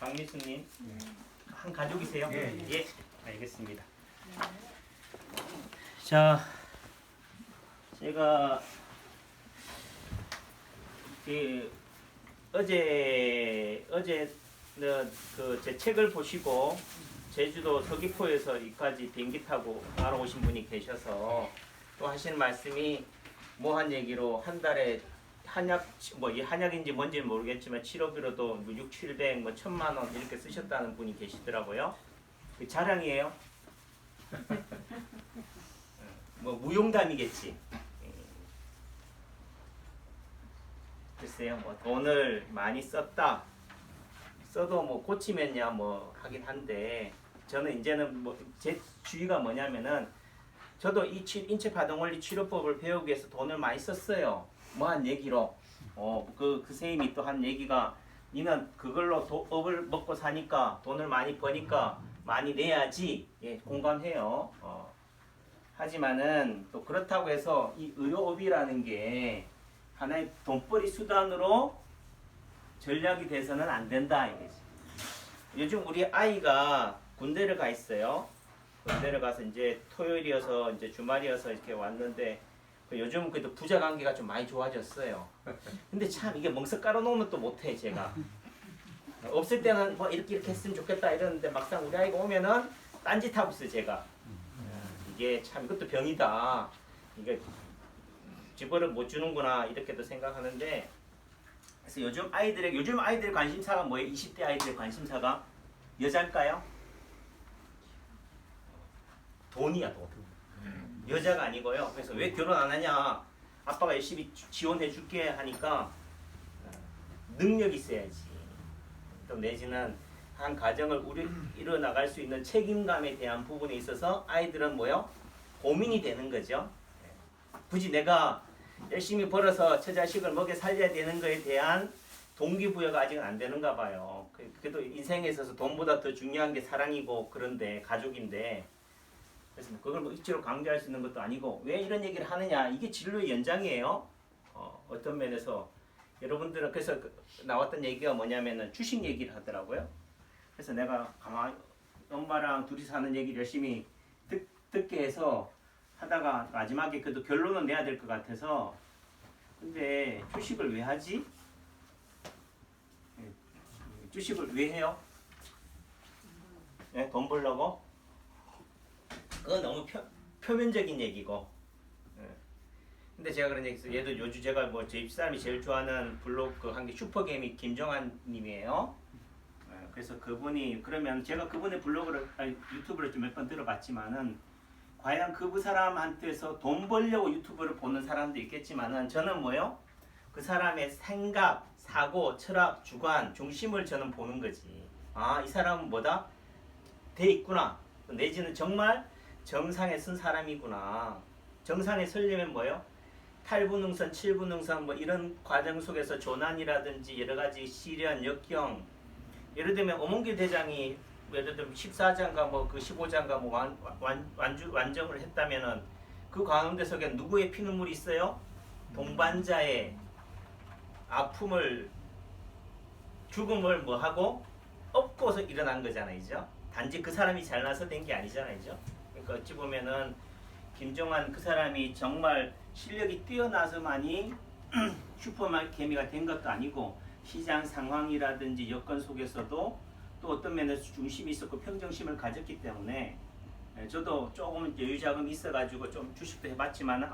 박미수님, 한 가족이세요? 예. 예, 알겠습니다. 자, 제가 어제 그 제 책을 보시고 제주도 서귀포에서 여기까지 비행기 타고 알아오신 분이 계셔서 또 하시는 말씀이 뭐한 얘기로 한 달에 한약 이 한약인지 뭔지는 모르겠지만 치료비로도 뭐 6, 700, 뭐 1000만 원 이렇게 쓰셨다는 분이 계시더라고요. 그 자랑이에요. 뭐 무용담이겠지. 글쎄요, 뭐 돈을 많이 썼다. 써도 뭐 고치면야 뭐 하긴 한데 저는 이제는 뭐 제 주의가 뭐냐면은 저도 이 인체 파동원리 치료법을 배우기 위해서 돈을 많이 썼어요. 뭐 한 얘기로 그 선생님이 또 한 얘기가 니는 그걸로 업을 먹고 사니까 돈을 많이 버니까 많이 내야지. 예, 공감해요. 하지만은 또 그렇다고 해서 이 의료업이라는 게 하나의 돈벌이 수단으로 전략이 돼서는 안 된다 이거지. 요즘 우리 아이가 군대를 가 있어요. 군대를 가서 이제 토요일이어서 이제 주말이어서 이렇게 왔는데 요즘은 그래도 부자 관계가 좀 많이 좋아졌어요. 근데 참 이게 멍석 깔아놓으면 또 못해 제가. 없을 때는 뭐 이렇게 했으면 좋겠다 이러는데 막상 우리 아이가 오면은 딴짓하고 있어 제가. 이게 참 이것도 병이다. 이게 집어를 못 주는구나 이렇게도 생각하는데 그래서 요즘 아이들의 관심사가 뭐예요? 20대 아이들의 관심사가 여자일까요? 돈이야 돈. 여자가 아니고요. 그래서 왜 결혼 안 하냐? 아빠가 열심히 지원해 줄게 하니까 능력이 있어야지. 또 내지는 한 가정을 이뤄나갈 수 있는 책임감에 대한 부분에 있어서 아이들은 뭐요? 고민이 되는 거죠. 굳이 내가 열심히 벌어서 처자식을 먹여 살려야 되는 거에 대한 동기부여가 아직은 안 되는가 봐요. 그래도 인생에 있어서 돈보다 더 중요한 게 사랑이고 그런데 가족인데 그래서 그걸 뭐 억지로 강조할 수 있는 것도 아니고 왜 이런 얘기를 하느냐 이게 진로의 연장이에요. 어떤 면에서 여러분들은 그래서 나왔던 얘기가 뭐냐면은 주식 얘기를 하더라고요. 그래서 내가 가만히 엄마랑 둘이서 하는 얘기를 열심히 듣게 해서 하다가 마지막에 그래도 결론은 내야 될 것 같아서 근데 주식을 왜 하지? 주식을 왜 해요? 네, 돈 벌려고? 그건 너무 표면적인 얘기고. 근데 제가 그런 얘기 있어요. 얘도 요즘 제가 뭐 제 집사람이 제일 좋아하는 블로그 한 게 슈퍼게임이 김정한 님이에요. 그래서 그분이 그러면 제가 그분의 유튜브를 좀 몇 번 들어봤지만은 과연 그 사람한테서 돈 벌려고 유튜브를 보는 사람도 있겠지만은 저는 뭐요? 그 사람의 생각, 사고, 철학, 주관, 중심을 저는 보는 거지. 아, 이 사람은 뭐다? 돼 있구나. 내지는 정말 정상에 쓴 사람이구나. 정상에 서려면 뭐요? 8부능선, 7부능선 뭐 이런 과정 속에서 조난이라든지 여러 가지 시련, 역경 예를 들면 오몽길 대장이 예를 들면 14장가 뭐 그 15장가 뭐 완정을 했다면은 그 가운데 속에 누구의 피눈물이 있어요? 동반자의 아픔을 죽음을 뭐 하고 업고서 일어난 거잖아요. 단지 그 사람이 잘나서 된 게 아니잖아요. 그러니까 어찌 보면은 김정한 그 사람이 정말 실력이 뛰어나서만이 슈퍼개미가 된 것도 아니고 시장 상황이라든지 여건 속에서도 또 어떤 면에서 중심이 있었고 평정심을 가졌기 때문에 저도 조금 여유자금이 있어가지고 좀 주식도 해봤지만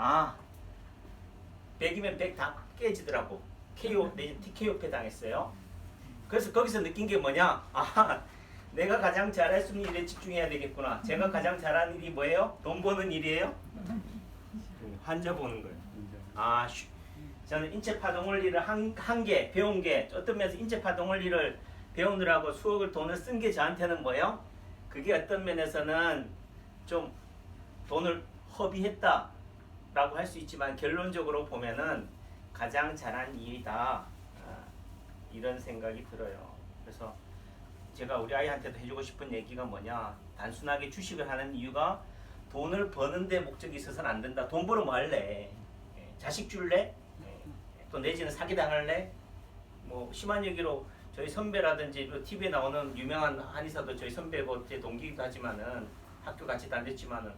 100이면 100 다 깨지더라고. KO 내지 TKO 패당했어요. 그래서 거기서 느낀 게 뭐냐? 내가 가장 잘할 수 있는 일에 집중해야 되겠구나. 제가 가장 잘하는 일이 뭐예요? 돈 버는 일이에요? 환자 보는 거예요. 저는 인체 파동 원리를 한 게 배운 게 어떤 면에서 인체 파동 원리를 배우느라고 수억을 돈을 쓴 게 저한테는 뭐예요? 그게 어떤 면에서는 좀 돈을 허비했다 라고 할 수 있지만 결론적으로 보면은 가장 잘한 일이다 이런 생각이 들어요. 그래서 제가 우리 아이한테도 해주고 싶은 얘기가 뭐냐, 단순하게 주식을 하는 이유가 돈을 버는 데 목적이 있어서는 안 된다. 돈 벌어 뭐 할래? 자식 줄래? 또 내지는 사기당할래? 뭐 심한 얘기로 저희 선배라든지 TV에 나오는 유명한 한의사도 저희 선배고 제 동기이기도 하지만은 학교 같이 다녔지만은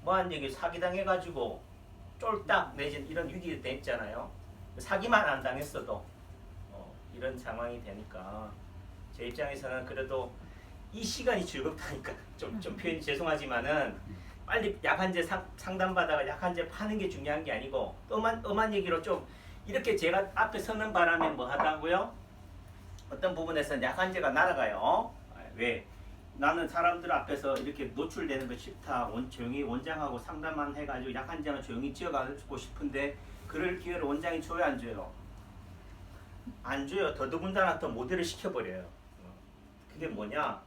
뭐한 얘기 사기당해가지고 쫄딱 내진 이런 위기가 됐잖아요. 사기만 안 당했어도 이런 상황이 되니까 제 입장에서는 그래도 이 시간이 즐겁다니까 좀 표현이 죄송하지만은 빨리 약한제 상담받아가 약한제 파는 게 중요한 게 아니고 또 엄한 얘기로 좀 이렇게 제가 앞에 서는 바람에 뭐 하다고요? 어떤 부분에서는 약한제가 날아가요. 왜? 나는 사람들 앞에서 이렇게 노출되는 거 싫다. 조용히 원장하고 상담만 해가지고 약한제만 조용히 지어가고 싶은데 그럴 기회를 원장이 줘요, 안 줘요? 안 줘요. 더더군다나 더 모델을 시켜버려요. 그게 뭐냐?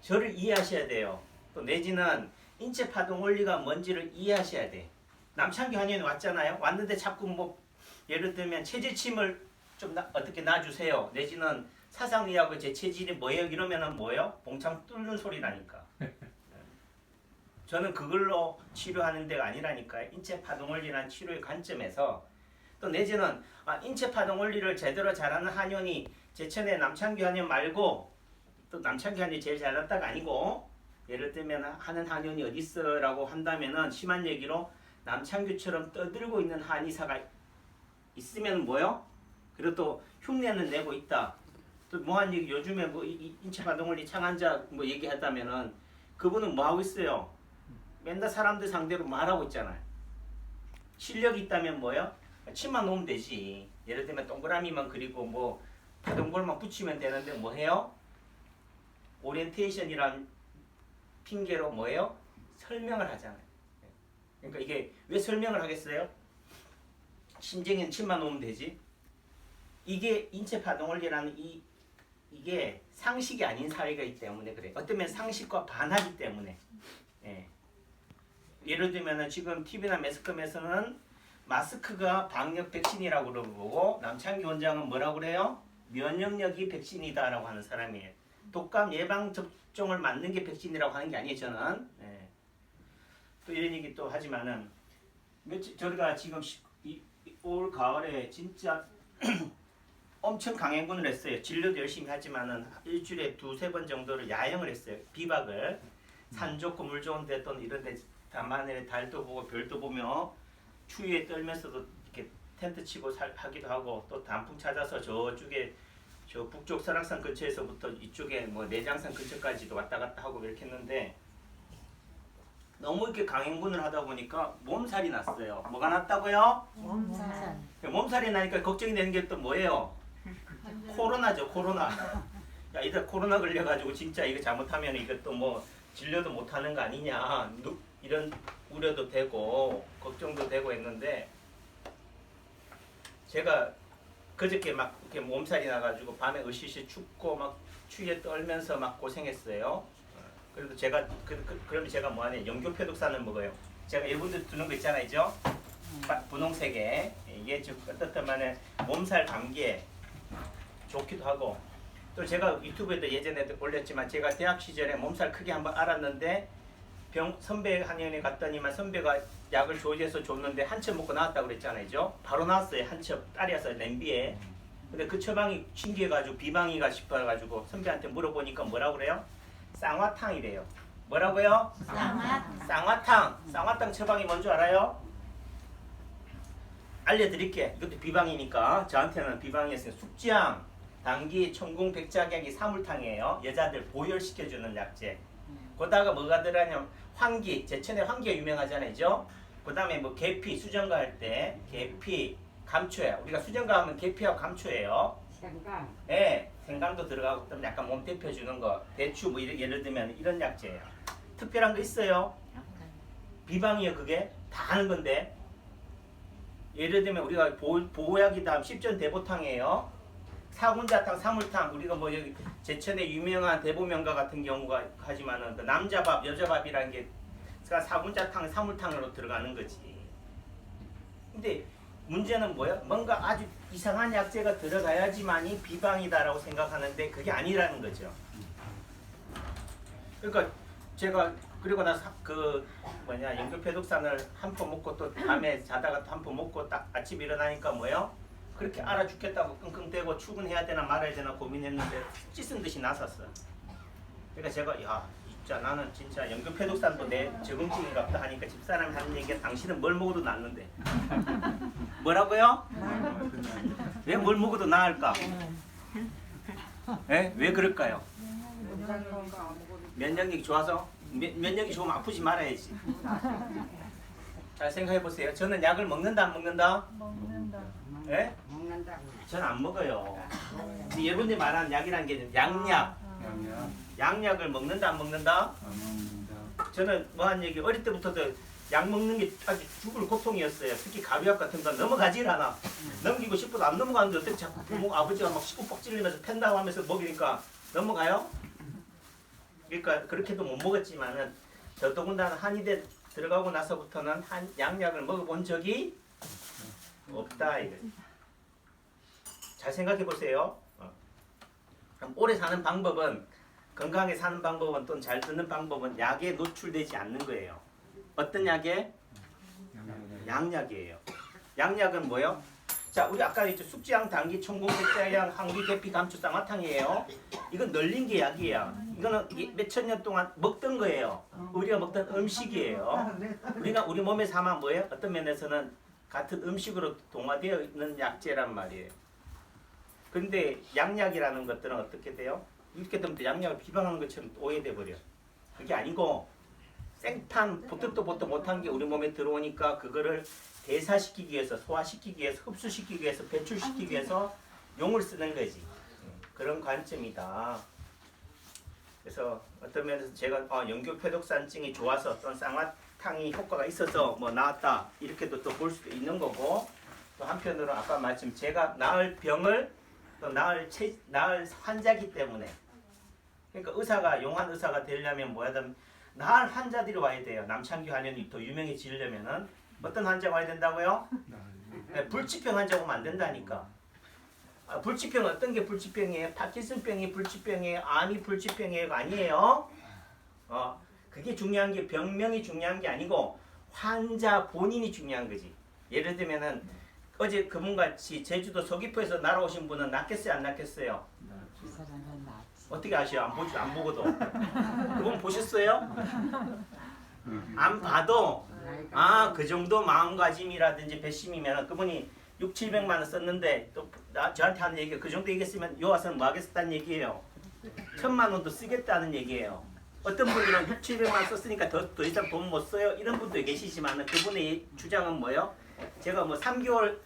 저를 이해하셔야 돼요. 또 내지는 인체 파동 원리가 뭔지를 이해하셔야 돼. 남창기 한의원 왔잖아요. 왔는데 자꾸 뭐 예를 들면 체질침을 좀 어떻게 놔주세요. 내지는 사상의학의 제 체질이 뭐예요? 이러면은 뭐예요? 봉창 뚫는 소리 나니까. 저는 그걸로 치료하는 데가 아니라니까요. 인체 파동 원리라는 치료의 관점에서 또 내지는 인체 파동 원리를 제대로 잘하는 한의원이 제천의 남창기 한의원 말고 또 남창기 한의원이 제일 잘났다가 아니고 예를 들면 하는 한의원이 어디 있어라고 한다면은 심한 얘기로 남창규처럼 떠들고 있는 한의사가 있으면 뭐요? 그리고 또 흉내는 내고 있다. 또 뭐한 얘기 요즘에 뭐 인체 파동 원리 창환자 뭐 얘기하다면은 그분은 뭐 하고 있어요? 맨날 사람들 상대로 말하고 있잖아요. 실력이 있다면 뭐요? 침만 놓으면 되지. 예를 들면 동그라미만 그리고 뭐 파동볼만 붙이면 되는데 뭐 해요? 오리엔테이션이란 핑계로 뭐예요? 설명을 하잖아요. 그러니까 이게 왜 설명을 하겠어요? 심정에는 침만 놓으면 되지. 이게 인체 파동 원리라는 이게 상식이 아닌 사회가 있기 때문에 그래. 어쩌면 상식과 반하기 때문에. 예. 예를 들면 지금 TV나 매스컴에서는 마스크가 방역 백신이라고 그러고 남창기 원장은 뭐라고 그래요? 면역력이 백신이다라고 하는 사람이에요. 독감 예방 접종을 맞는 게 백신이라고 하는 게 아니에요. 저는. 예. 또 이런 얘기 또 하지만은 저희가 지금 올 가을에 진짜 엄청 강행군을 했어요. 진료도 열심히 하지만은 일주일에 2-3번 정도를 야영을 했어요. 비박을. 산 좋고 물 좋은 데 또는 이런 데 밤하늘에 달도 보고 별도 보며 추위에 떨면서도 이렇게 텐트 치고 하기도 하고 또 단풍 찾아서 저쪽에 저 북쪽 설악산 근처에서부터 이쪽에 뭐 내장산 근처까지도 왔다 갔다 하고 이렇게 했는데 너무 이렇게 강행군을 하다 보니까 몸살이 났어요. 뭐가 났다고요? 몸살. 몸살이 나니까 걱정이 되는 게 또 뭐예요? 코로나죠, 코로나. 야, 이따 코로나 걸려가지고 진짜 이거 잘못하면 이것도 뭐 진료도 못하는 거 아니냐 이런 우려도 되고 걱정도 되고 했는데 제가 그저께 막 이렇게 몸살이 나가지고 밤에 으시시 춥고 막 추위에 떨면서 막 고생했어요. 그래도 제가 그러면 제가 뭐하냐 연교표독산을 먹어요. 제가 일본들 두는 거 있잖아요, 죠 분홍색에 이게 좀 어떻다면은 몸살 감기에 좋기도 하고 또 제가 유튜브에도 예전에 올렸지만 제가 대학 시절에 몸살 크게 한번 알았는데 선배 한의원에 갔더니만 선배가 약을 조제해서 줬는데 한 첩 먹고 나왔다고 그랬잖아요, 죠 바로 나왔어요. 한 첩 딸이어서 냄비에. 근데 그 처방이 신기해가지고 비방이가 싶어가지고 선배한테 물어보니까 뭐라고 그래요? 쌍화탕이래요. 뭐라고요? 쌍화탕. 쌍화탕 처방이 뭔 줄 알아요? 알려드릴게. 이것도 비방이니까 저한테는 비방이었어요. 숙지향, 당기, 천궁, 백작약이 사물탕이에요. 여자들 보혈시켜주는 약재. 거다가 뭐가 들어가냐면 환기, 제천에 환기가 유명하잖아요. 그 다음에 뭐 계피, 수정가 할 때 계피, 감초예요. 우리가 수정가 하면 계피하고 감초예요. 생강. 예, 생강도 들어가고 또 약간 몸 데펴주는 거, 대추 뭐 예를 들면 이런 약재예요. 특별한 거 있어요? 비방이요, 그게 다 하는 건데. 예를 들면 우리가 보약이 다음 십전 대보탕이에요. 사군자탕, 사물탕, 우리가 뭐 여기 제천의 유명한 대보명가 같은 경우가 하지만은 그 남자밥, 여자밥이라는 게 사군자탕, 사물탕으로 들어가는 거지. 근데 문제는 뭐야? 뭔가 아주 이상한 약재가 들어가야지만이 비방이다라고 생각하는데 그게 아니라는 거죠. 그러니까 제가 그리고 나서 연교표독산을 한 포 먹고 또 밤에 자다가 또 한 포 먹고 딱 아침 일어나니까 뭐예요? 그렇게 알아 죽겠다고 끙끙대고 출근해야 되나 말아야 되나 고민했는데 찢은 듯이 나섰어. 그러니까 제가 야 진짜 나는 진짜 연금패독산도 내 적응증인가 보다 하니까 집사람이 하는 얘기가 당신은 뭘 먹어도 낫는데. 뭐라고요? 왜 뭘 먹어도 나을까? 예? 왜 그럴까요? 면역력이 좋아서? 면역이 좋으면 아프지 말아야지. 잘 생각해 보세요. 저는 약을 먹는다 안 먹는다? 먹는다. 예? 먹는다. 저는 안 먹어요. 여러분들이 말하는 약이라는 게 양약. 양약을 먹는다 안 먹는다? 저는 뭐 한 얘기 어릴 때부터도 약 먹는 게 아주 죽을 고통이었어요. 특히 가비약 같은 건 넘어가질 않아. 넘기고 싶어도 안 넘어가는데 어떻게 자꾸 부모 아버지가 막 시구뻑 찔리면서 팬다고 하면서 먹이니까 넘어가요? 그러니까 그렇게도 못 먹었지만은 저 더군다나 한의대 들어가고 나서부터는 양약을 먹어본 적이 없다 이거. 잘 생각해 보세요. 그럼 오래 사는 방법은 건강하게 사는 방법은 또는 잘 듣는 방법은 약에 노출되지 않는 거예요. 어떤 약에? 양약이에요. 양약은 뭐요? 자, 우리 아까 있죠. 숙지향, 당기, 청공, 백자향, 항기, 계피, 감초, 쌍화탕이에요. 이건 널린 게 약이야. 이거는 몇천 년 동안 먹던 거예요. 우리가 먹던 음식이에요. 우리가 우리 몸에서 하면 뭐예요? 어떤 면에서는 같은 음식으로 동화되어 있는 약재란 말이에요. 근데 양약이라는 것들은 어떻게 돼요? 이렇게 되면 양약을 비방하는 것처럼 오해돼 버려. 그게 아니고 생탄 보트도 못한 게 우리 몸에 들어오니까 그거를 대사시키기 위해서, 소화시키기 위해서, 흡수시키기 위해서, 배출시키기 위해서 용을 쓰는 거지. 그런 관점이다. 그래서 어떤 면에서 제가 연교표독산증이 좋아서 어떤 쌍화탕이 효과가 있어서 뭐 나왔다 이렇게도 또 볼 수도 있는 거고, 또 한편으로 아까 말씀 제가 나을 병을 또 나을 환자기 때문에, 그러니까 의사가 용한 의사가 되려면 뭐야 되면 나을 환자들이 와야 돼요. 남창규 한의원이 더 유명해지려면은 어떤 환자가 와야 된다고요? 네, 불치병 환자가 오면 안 된다니까. 불치병 어떤 게 불치병이에요? 파킨슨병이 불치병이에요? 암이 불치병이에요? 아니에요. 그게 중요한 게 병명이 중요한 게 아니고 환자 본인이 중요한 거지. 예를 들면은 어제 그분같이 제주도 서귀포에서 날아오신 분은 낫겠어요? 안 낫겠어요? 어떻게 아셔요? 안 보고도. 그분 보셨어요? 안 봐도 그 정도 마음가짐이라든지 배심이면 그분이 600~700만 원 썼는데 또 저한테 하는 얘기가 그 정도 얘기했으면 요 와서는 뭐 하겠다는 얘기예요. 1000만 원도 쓰겠다는 얘기예요. 어떤 분들은 600~700만 원 썼으니까 더 이상 돈 못 써요. 이런 분도 계시지만 그분의 주장은 뭐예요? 제가 뭐 3개월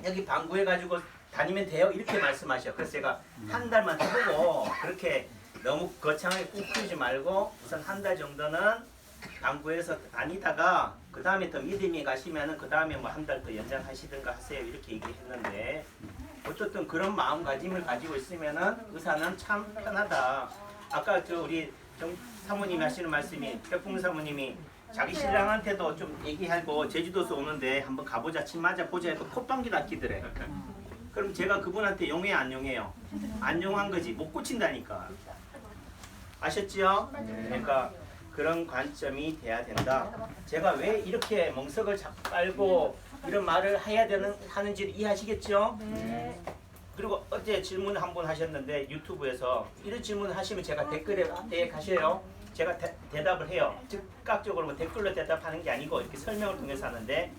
여기 방구해가지고 다니면 돼요? 이렇게 말씀하셔요. 그래서 제가 한 달만 해보고 그렇게 너무 거창하게 꾹 풀지 말고 우선 한 달 정도는 방구해서 다니다가 그 다음에 더 믿음이 가시면은 그 다음에 뭐 한 달 더 연장하시든가 하세요. 이렇게 얘기했는데 어쨌든 그런 마음가짐을 가지고 있으면은 의사는 참 편하다. 아까 우리 정 사모님이 하시는 말씀이 백풍 사모님이 자기 신랑한테도 좀 얘기하고 제주도에서 오는데 한번 가보자, 침 맞아 보자 해도 콧방귀 낚이더래. 그럼 제가 그분한테 용해요, 안 용해요? 안 용한 거지. 못 고친다니까. 아셨지요? 그러니까 그런 관점이 돼야 된다. 제가 왜 이렇게 멍석을 빨고 이런 말을 해야 하는지를 이해하시겠죠? 네. 그리고 어제 질문 한 번 하셨는데 유튜브에서 이런 질문을 하시면 제가 댓글에 가셔요. 제가 대답을 해요. 즉각적으로 뭐 댓글로 대답하는 게 아니고 이렇게 설명을 통해서 하는데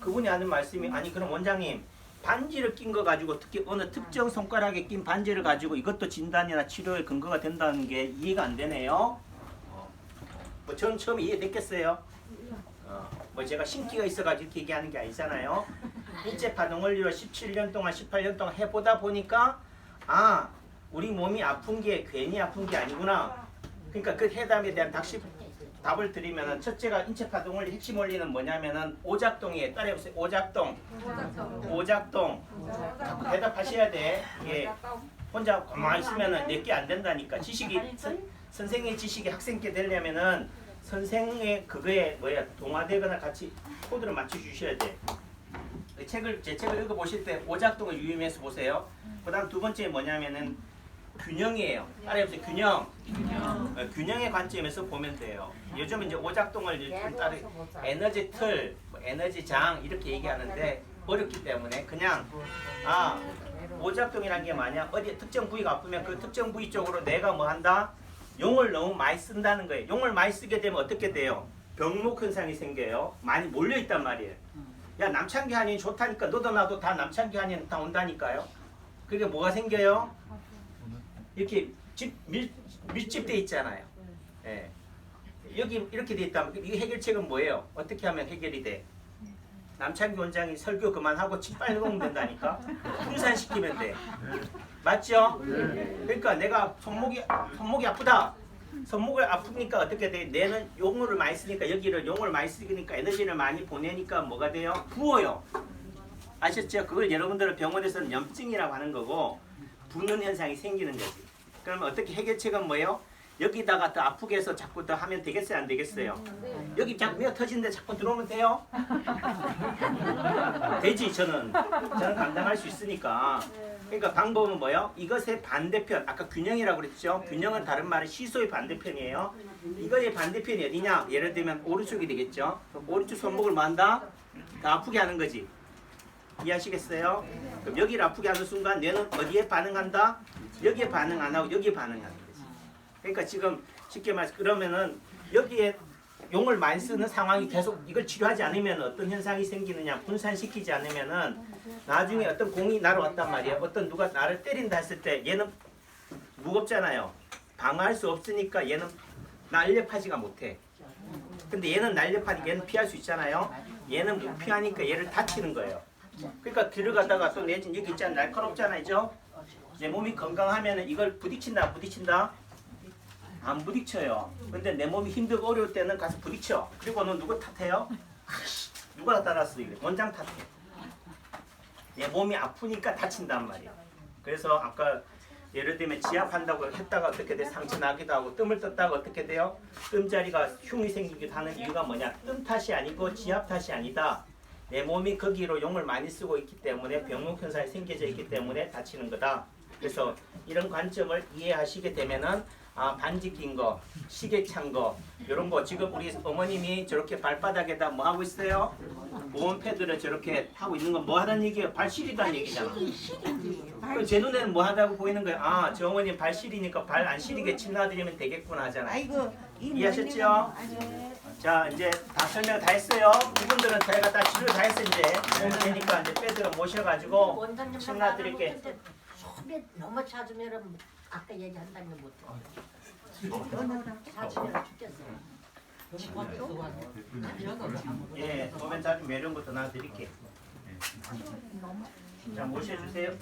그분이 하는 말씀이 아니 그럼 원장님 반지를 낀 거 가지고 특히 어느 특정 손가락에 낀 반지를 가지고 이것도 진단이나 치료의 근거가 된다는 게 이해가 안 되네요. 뭐 전 처음에 이해됐겠어요? 뭐 제가 신기가 있어가지고 이렇게 얘기하는 게 아니잖아요. 인체 파동 원리로 17년 동안 18년 동안 해보다 보니까 우리 몸이 아픈 게 괜히 아픈 게 아니구나. 그러니까 그 해답에 대한 답을 드리면은 첫째가 인체 파동 원리 핵심 원리는 뭐냐면은 오작동이에요. 따라해보세요. 오작동. 자꾸 대답하셔야 돼. 이게 혼자 가만히 있으면은 내게 안 된다니까. 지식이 선생의 지식이 학생께 되려면은 선생의 그거에 동화되거나 같이 코드를 맞춰 주셔야 돼. 제 책을 읽어 보실 때 오작동을 유의해서 보세요. 그다음 두 번째 뭐냐면은 균형이에요. 따라해보세요. 균형. 균형의 관점에서 보면 돼요. 요즘 이제 오작동을 따로 에너지 틀, 에너지 장 이렇게 얘기하는데 어렵기 때문에 그냥 오작동이라는 게 뭐냐? 어디 특정 부위가 아프면 그 특정 부위 쪽으로 내가 뭐 한다? 용을 너무 많이 쓴다는 거예요. 용을 많이 쓰게 되면 어떻게 돼요? 병목 현상이 생겨요. 많이 몰려 있단 말이에요. 야, 남창기 한의는 좋다니까 너도 나도 다 남창기 한의는 다 온다니까요. 그게 뭐가 생겨요? 이렇게 밀집돼 있잖아요. 예. 여기 이렇게 돼 있다면 이 해결책은 뭐예요? 어떻게 하면 해결이 돼? 남창기 원장이 설교 그만하고 침 빨리 먹으면 된다니까. 분산시키면 돼. 맞죠? 그러니까 내가 손목이 아프다. 손목을 아프니까 어떻게 돼? 뇌는 용어를 많이 쓰니까 여기를 용어를 많이 쓰니까 에너지를 많이 보내니까 뭐가 돼요? 부어요. 아셨죠? 그걸 여러분들은 병원에서는 염증이라고 하는 거고 붓는 현상이 생기는 거지. 그러면 어떻게 해결책은 뭐예요? 여기다가 더 아프게 해서 자꾸 더 하면 되겠어요? 안 되겠어요? 여기 자꾸 미어 터지는데 자꾸 들어오면 돼요? 되지. 저는 감당할 수 있으니까. 그러니까 방법은 뭐예요? 이것의 반대편, 아까 균형이라고 그랬죠? 균형은 다른 말은 시소의 반대편이에요. 이거의 반대편이 어디냐? 예를 들면 오른쪽이 되겠죠? 그럼 오른쪽 손목을 뭐 한다? 더 아프게 하는 거지. 이해하시겠어요? 그럼 여기를 아프게 하는 순간 뇌는 어디에 반응한다? 여기에 반응 안 하고 여기에 반응하는 거지. 그러니까 지금 쉽게 말해서 그러면은 여기에 용을 많이 쓰는 상황이 계속 이걸 치료하지 않으면 어떤 현상이 생기느냐? 분산시키지 않으면은 나중에 어떤 공이 나로 왔단 말이에요. 어떤 누가 나를 때린다 했을 때 얘는 무겁잖아요. 방어할 수 없으니까 얘는 날렵하지가 못해. 근데 얘는 날렵하니까 얘는 피할 수 있잖아요. 얘는 못 피하니까 얘를 다치는 거예요. 그러니까 길을 가다가 또 내진 여기 있잖아. 날카롭잖아요. 내 몸이 건강하면은 이걸 부딪힌다. 안 부딪혀요. 근데 내 몸이 힘들고 어려울 때는 가서 부딪혀. 그리고 너 누구 탓해요? 누가 따랐어? 이래. 원장 탓해. 내 몸이 아프니까 다친단 말이야. 그래서 아까 예를 들면 지압한다고 했다가 어떻게 돼? 상처 나기도 하고 뜸을 떴다가 어떻게 돼요? 뜸자리가 흉이 생기기도 하는 이유가 뭐냐? 뜸 탓이 아니고 지압 탓이 아니다. 내 몸이 거기로 용을 많이 쓰고 있기 때문에 병목 현상이 생겨져 있기 때문에 다치는 거다. 그래서 이런 관점을 이해하시게 되면은 반지 낀 거, 시계 찬 거, 이런 거 지금 우리 어머님이 저렇게 발바닥에다 뭐 하고 있어요? 보온 패드를 저렇게 하고 있는 건 뭐 하는 얘기예요? 발 시리다는 얘기잖아. 그럼 제 눈에는 뭐 하다고 보이는 거예요? 저 어머님 발 시리니까 발 안 시리게 침 놔드리면 되겠구나 하잖아요. 이해하셨죠? 자, 이제 다 설명 다 했어요. 이분들은 저희가 다 치료 다 했어 이제. 오면 되니까 이제 패드를 모셔가지고 침 놔드릴게. 손에 너무 찾으면 아까 얘기한다는 거 못해. 찾으면 죽겠어. 예, 오면 자주 매력부터 놔드릴게. 자, 모셔주세요.